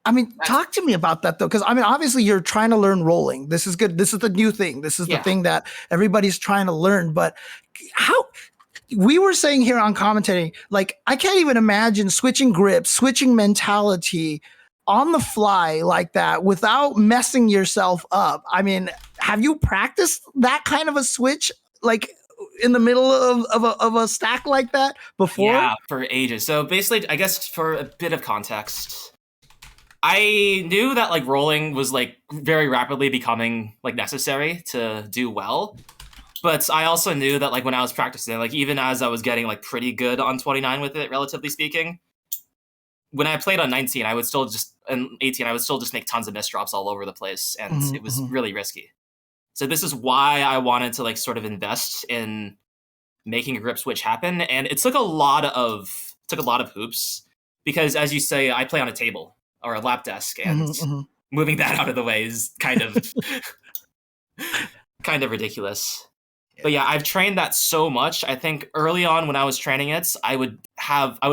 Speaker 1: I mean, talk to me about that, though, because I mean, obviously you're trying to learn rolling. This is good. This is the new thing. This is the thing that everybody's trying to learn. But how... We were saying here on commentating, like, I can't even imagine switching grips, switching mentality on the fly like that without messing yourself up. I mean, have you practiced that kind of a switch, like in the middle of a stack like that before?
Speaker 3: Yeah, for ages. So basically, I guess for a bit of context, I knew that like rolling was like very rapidly becoming like necessary to do well. But I also knew that like when I was practicing, like even as I was getting like pretty good on 29 with it, relatively speaking, when I played on 19, I would still just, and 18, I would still just make tons of misdrops all over the place. And it was really risky. So this is why I wanted to like sort of invest in making a grip switch happen. And it took a lot of hoops because as you say, I play on a table or a lap desk and moving that out of the way is kind of... kind of ridiculous. But yeah, I've trained that so much. I think early on when I was training it, I would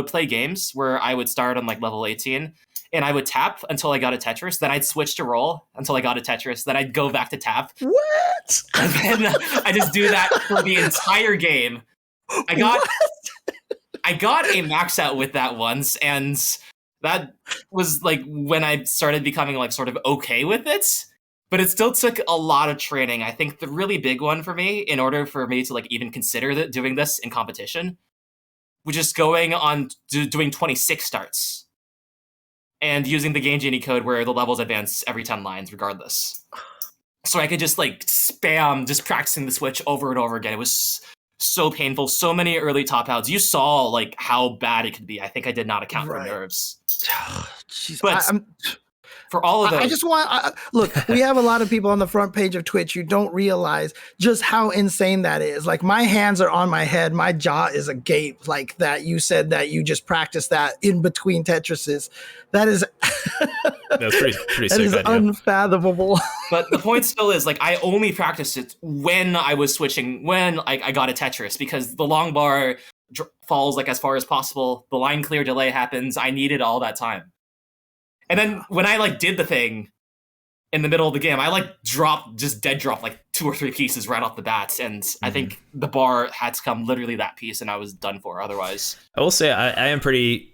Speaker 3: play games where I would start on like level 18 and I would tap until I got a Tetris. Then I'd switch to roll until I got a Tetris. Then I'd go back to tap.
Speaker 1: What?
Speaker 3: And then I just do that for the entire game. I got a max out with that once, and that was like when I started becoming like sort of okay with it. But it still took a lot of training. I think the really big one for me, in order for me to like even consider doing this in competition, was just going on doing 26 starts and using the Game Genie code where the levels advance every 10 lines regardless. So I could just like spam just practicing the switch over and over again. It was so painful. So many early top outs. You saw like how bad it could be. I think I did not account for nerves.
Speaker 1: Jeez,
Speaker 3: but for all of those,
Speaker 1: I just want look. We have a lot of people on the front page of Twitch who don't realize just how insane that is. Like my hands are on my head, my jaw is agape. Like that, you said that you just practiced that in between Tetrises. That is
Speaker 2: that's pretty
Speaker 1: that
Speaker 2: sick
Speaker 1: is
Speaker 2: idea.
Speaker 1: unfathomable.
Speaker 3: But the point still is, like, I only practiced it when I was switching, when I got a Tetris, because the long bar falls like as far as possible. The line clear delay happens. I needed all that time. And then when I like did the thing in the middle of the game, I like dead dropped like 2 or 3 pieces right off the bat. And I think the bar had to come literally that piece, and I was done for otherwise.
Speaker 2: I will say I am pretty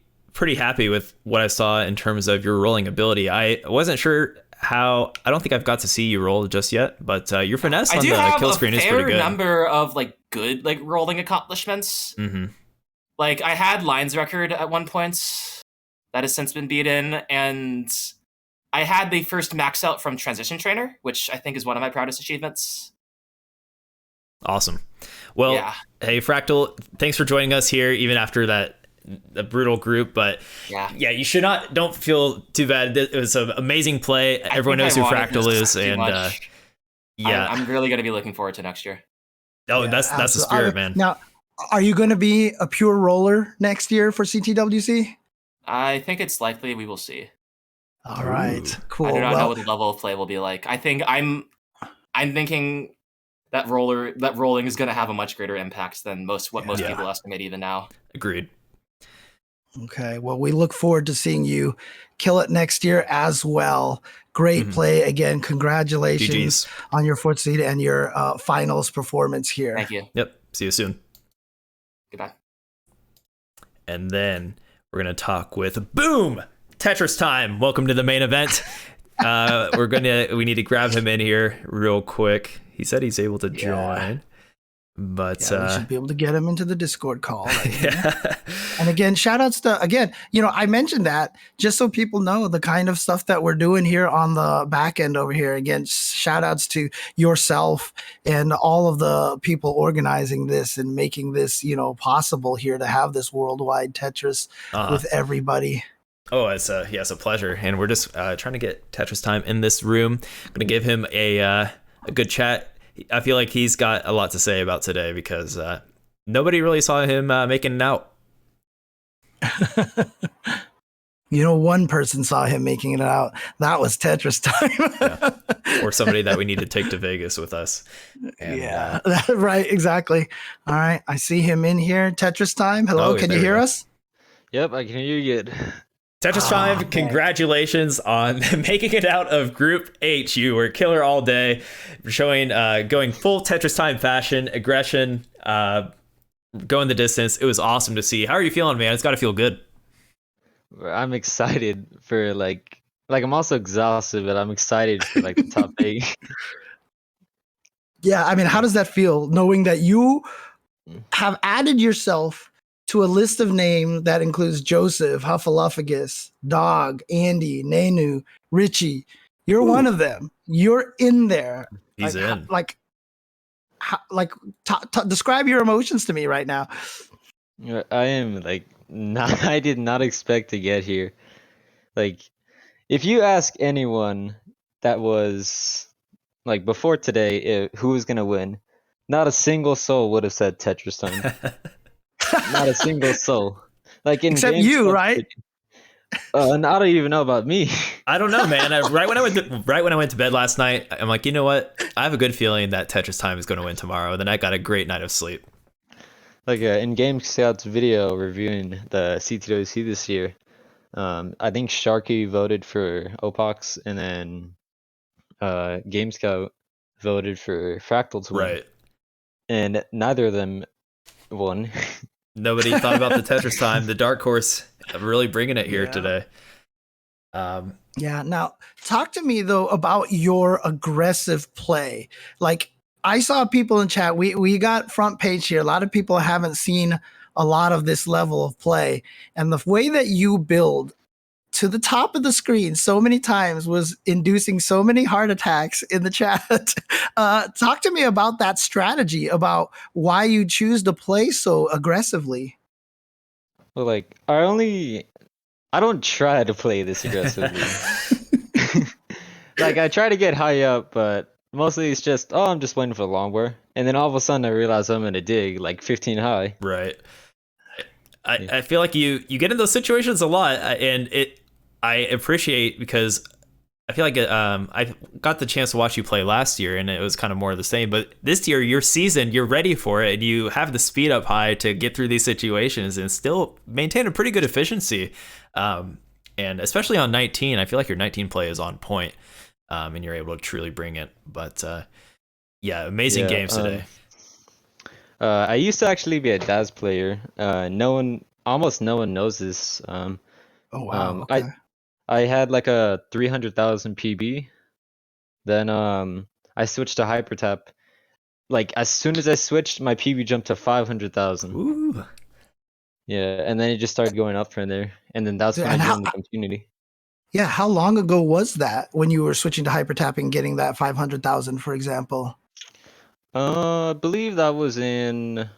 Speaker 2: happy with what I saw in terms of your rolling ability. I wasn't sure how. I don't think I've got to see you roll just yet, but your finesse on the kill screen is pretty good.
Speaker 3: I do have a fair number of like good like rolling accomplishments.
Speaker 2: Mm-hmm.
Speaker 3: Like I had Lines record at one point that has since been beaten, and I had the first max out from Transition Trainer, which I think is one of my proudest achievements.
Speaker 2: Awesome. Well, Hey Fractal, thanks for joining us here, even after that a brutal group, but yeah, you don't feel too bad. It was an amazing play. Everyone knows who Fractal is, and
Speaker 3: I'm really going to be looking forward to next year.
Speaker 2: Oh, yeah, that's the spirit, man.
Speaker 1: Now, are you going to be a pure roller next year for CTWC?
Speaker 3: I think it's likely. We will see.
Speaker 1: All right, cool.
Speaker 3: I do not know what the level of play will be like. I think I'm thinking that rolling is going to have a much greater impact than most people estimate even now.
Speaker 2: Agreed.
Speaker 1: Okay, well, we look forward to seeing you kill it next year as well. Great play again. Congratulations on your 4th seed and your finals performance here.
Speaker 3: Thank you.
Speaker 2: Yep. See you soon.
Speaker 3: Goodbye.
Speaker 2: And then we're gonna talk with Boom Tetris Time. Welcome to the main event. We need to grab him in here real quick. He said he's able to join. But
Speaker 1: we should be able to get him into the Discord call. Right? And again, shout outs to, I mentioned that just so people know the kind of stuff that we're doing here on the back end over here. Again, shout outs to yourself and all of the people organizing this and making this, possible here to have this worldwide Tetris with everybody.
Speaker 2: Oh, it's a pleasure. And we're just trying to get Tetris Time in this room. I'm going to give him a good chat. I feel like he's got a lot to say about today because nobody really saw him making it out.
Speaker 1: One person saw him making it out. That was Tetris Time.
Speaker 2: Or somebody that we need to take to Vegas with us. And,
Speaker 1: right, exactly. All right, I see him in here. Tetris Time. Hello, can you hear us?
Speaker 4: Yep, I can hear you good.
Speaker 2: Tetris Time, congratulations on making it out of Group H. You were killer all day, showing going full Tetris Time fashion, aggression, going the distance. It was awesome to see. How are you feeling, man? It's got to feel good.
Speaker 4: I'm excited for like I'm also exhausted, but I'm excited for like the top 8.
Speaker 1: Yeah, I mean, how does that feel knowing that you have added yourself to a list of names that includes Joseph, Huffaluffagus, Dog, Andy, Nenu, Richie? You're one of them. You're in there.
Speaker 2: He's in.
Speaker 1: Describe your emotions to me right now.
Speaker 4: I am I did not expect to get here. Like, if you ask anyone that was like before today who was gonna win, not a single soul would have said Tetris Time. Not a single soul. Like in
Speaker 1: except
Speaker 4: games
Speaker 1: you, right?
Speaker 4: And I don't even know about me.
Speaker 2: I don't know, man. Right when I went to bed last night, I'm like, you know what? I have a good feeling that TetrisTime is going to win tomorrow. Then I got a great night of sleep.
Speaker 4: Like in Game Scout's video reviewing the CTWC this year, I think Sharky voted for Opox, and then Game Scout voted for Fractal to win.
Speaker 2: Right.
Speaker 4: And neither of them won.
Speaker 2: Nobody thought about the TetrisTime, the dark horse, really bringing it here today.
Speaker 1: Yeah. Now, talk to me though about your aggressive play. Like, I saw people in chat. We got front page here. A lot of people haven't seen a lot of this level of play, and the way that you build to the top of the screen so many times was inducing so many heart attacks in the chat. Talk to me about that strategy, about why you choose to play so aggressively.
Speaker 4: Well, like I don't try to play this aggressively. Like I try to get high up, but mostly it's just, I'm just waiting for the long war. And then all of a sudden I realize I'm in a dig like 15 high.
Speaker 2: Right. I feel like you get in those situations a lot, and I appreciate, because I feel like I got the chance to watch you play last year, and it was kind of more of the same. But this year, you're seasoned, you're ready for it, and you have the speed up high to get through these situations and still maintain a pretty good efficiency. And especially on 19, I feel like your 19 play is on point, and you're able to truly bring it. But yeah, amazing games today.
Speaker 4: I used to actually be a Daz player. Almost no one knows this.
Speaker 1: Oh wow! Okay.
Speaker 4: I had like a 300,000 PB. Then I switched to Hypertap. Like as soon as I switched, my PB jumped to 500,000.
Speaker 2: Ooh.
Speaker 4: Yeah, and then it just started going up from there. And then that's when I joined the community.
Speaker 1: Yeah, how long ago was that when you were switching to Hypertap and getting that 500,000, for example?
Speaker 4: I believe that was in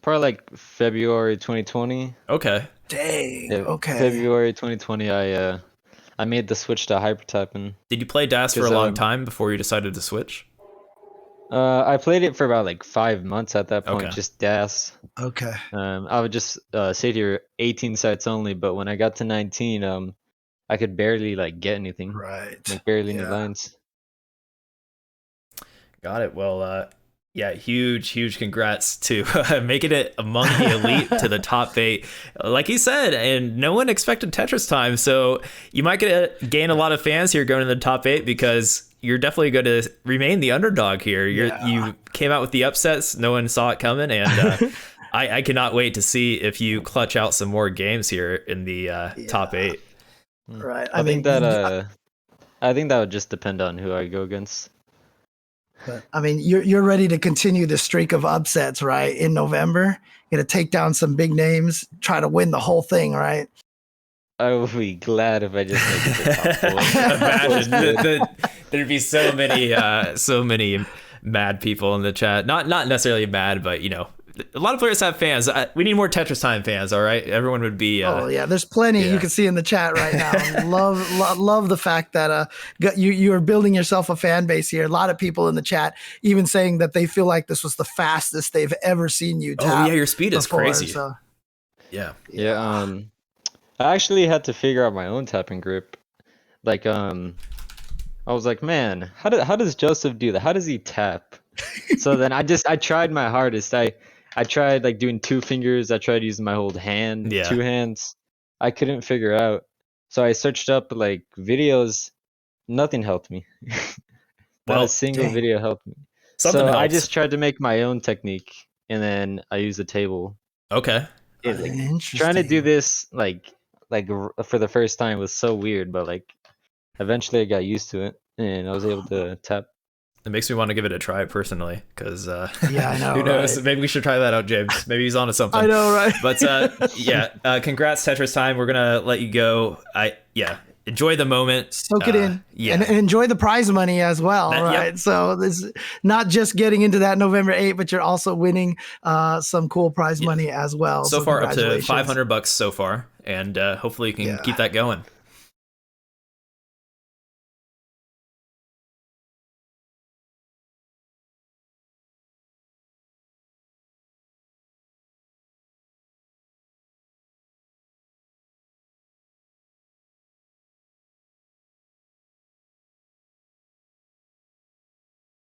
Speaker 4: probably like February 2020.
Speaker 2: Okay.
Speaker 1: Dang.
Speaker 4: Yeah,
Speaker 1: okay.
Speaker 4: February 2020, I made the switch to Hypertap. And
Speaker 2: did you play DAS for a long time before you decided to switch?
Speaker 4: I played it for about like 5 months at that point,
Speaker 2: Okay.
Speaker 4: just DAS.
Speaker 1: Okay.
Speaker 4: I would just sit here 18 sites only, but when I got to 19, I could barely like get anything.
Speaker 1: Right.
Speaker 4: Like barely any lines.
Speaker 2: Got it. Well, yeah, huge congrats to making it among the elite to the top 8. Like he said, and no one expected TetrisTime, so you might gain a lot of fans here going to the top 8, because you're definitely going to remain the underdog here. You came out with the upsets, no one saw it coming, and I cannot wait to see if you clutch out some more games here in the top 8.
Speaker 1: Right.
Speaker 4: I think that would just depend on who I go against.
Speaker 1: But I mean, you're ready to continue the streak of upsets, right? In November, you're gonna take down some big names, try to win the whole thing, right?
Speaker 4: I would be glad if I just make it to the top 4.
Speaker 2: Imagine there'd be so many mad people in the chat. Not necessarily mad, but a lot of players have fans. We need more TetrisTime fans. All right, everyone would be.
Speaker 1: Oh yeah, there's plenty you can see in the chat right now. love the fact that you are building yourself a fan base here. A lot of people in the chat even saying that they feel like this was the fastest they've ever seen you tap.
Speaker 2: Oh yeah, your speed is crazy.
Speaker 1: So.
Speaker 4: Yeah. I actually had to figure out my own tapping grip. Like I was like, man, how does Joseph do that? How does he tap? So then I tried my hardest. I tried like doing 2 fingers. I tried using my whole hand, 2 hands. I couldn't figure out. So I searched up like videos. Nothing helped me. Not a single video helped me.
Speaker 2: Something helps.
Speaker 4: I just tried to make my own technique, and then I used a table.
Speaker 2: Okay.
Speaker 4: Trying to do this like for the first time was so weird, but like eventually I got used to it, and I was able to tap.
Speaker 2: It makes me want to give it a try personally, because
Speaker 1: I know,
Speaker 2: who knows?
Speaker 1: right?
Speaker 2: Maybe we should try that out, James. Maybe he's onto something.
Speaker 1: I know, right?
Speaker 2: But congrats, TetrisTime. We're gonna let you go. Enjoy the moment.
Speaker 1: Soak it in. And enjoy the prize money as well, right? Yep. So this is not just getting into that November 8th, but you're also winning some cool prize money as well.
Speaker 2: So far, up to $500 so far, and hopefully you can keep that going.